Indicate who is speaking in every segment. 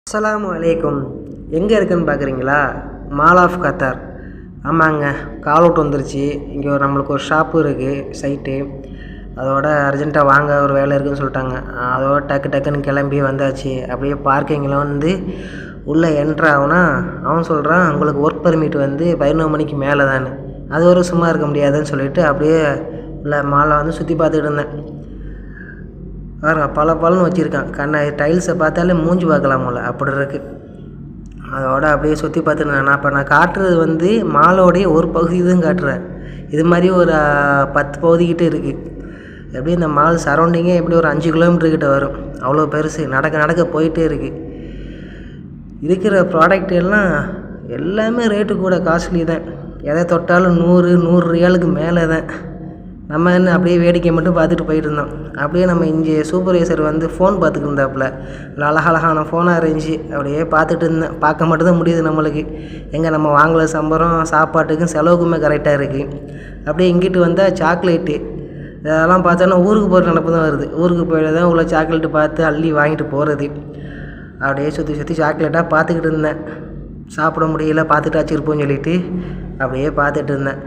Speaker 1: அஸ்ஸலாமு அலைக்கும். எங்கே இருக்குன்னு பார்க்குறீங்களா? Mall of Qatar. ஆமாங்க, கால் அவுட் வந்துருச்சு. இங்கே நம்மளுக்கு ஒரு ஷாப்பு இருக்குது, சைட்டு. அதோட அர்ஜென்ட்டாக வாங்க, ஒரு வேலை இருக்குதுன்னு சொல்லிட்டாங்க. அதோட டக்குன்னு கிளம்பி வந்தாச்சு. அப்படியே பார்க்கிங்கில் வந்து உள்ளே என்ட்ரு ஆகுனா அவன் சொல்கிறான், உங்களுக்கு ஒர்க் பர்மிட் வந்து 11 மணிக்கு மேலே தானே, அது ஒரு சும்மா இருக்க முடியாதுன்னு சொல்லிவிட்டு அப்படியே உள்ள மாலை வந்து சுற்றி பார்த்துக்கிட்டு இருந்தேன். பாருங்க, பலன்னு வச்சுருக்கான். டைல்ஸை பார்த்தாலே மூஞ்சி பார்க்கலாம் போல அப்படி இருக்குது. அதோட அப்படியே சுற்றி பார்த்துட்டு நான் காட்டுறது வந்து மாலோடைய ஒரு பகுதி தான் காட்டுறேன். இது மாதிரி ஒரு 10 பகுதிக்கிட்ட இருக்குது. எப்படி இந்த மால் சரௌண்டிங்கே எப்படி ஒரு 5 கிலோமீட்டர்கிட்ட வரும். அவ்வளோ பெருசு. நடக்க போயிட்டே இருக்குது. இருக்கிற ப்ராடக்ட் எல்லாம் எல்லாமே ரேட்டு கூட, காஸ்ட்லி தான். எதை தொட்டாலும் 100 ரியாலுக்கு மேலே தான். நம்ம என்ன அப்படியே வேடிக்கை மட்டும் பார்த்துட்டு போயிட்டு இருந்தோம். அப்படியே நம்ம இங்கே சூப்பர்வைசர் வந்து ஃபோன் பார்த்துட்டு இருந்தாப்புல. அழகழகான ஃபோனாக இருந்துச்சு. அப்படியே பார்த்துட்டு இருந்தேன். பார்க்க மட்டும்தான் முடியுது நம்மளுக்கு. எங்கே நம்ம வாங்கல சம்பளம் சாப்பாட்டுக்கும் செலவுக்குமே கரெக்டாக இருக்குது. அப்படியே இங்கிட்டு வந்தால் சாக்லேட்டு இதெல்லாம் பார்த்தோன்னா ஊருக்கு போகிற நினப்பு தான் வருது. ஊருக்கு போயிட்டு தான் உள்ள சாக்லேட்டு பார்த்து அள்ளி வாங்கிட்டு போகிறது. அப்படியே சுற்றி சாக்லேட்டாக பார்த்துக்கிட்டு இருந்தேன். சாப்பிட முடியல, பார்த்துட்டு வச்சுருப்போம்னு சொல்லிட்டு அப்படியே பார்த்துட்டு இருந்தேன்.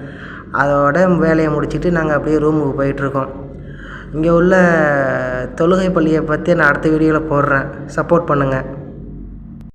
Speaker 1: அதோட வேலையை முடிச்சுட்டு நாங்கள் அப்படியே ரூமுக்கு போயிட்டுருக்கோம். இங்கே உள்ள தொழுகை பள்ளியை பற்றி நான் அடுத்த வீடியோவில் போடுறேன். சப்போர்ட் பண்ணுங்கள்.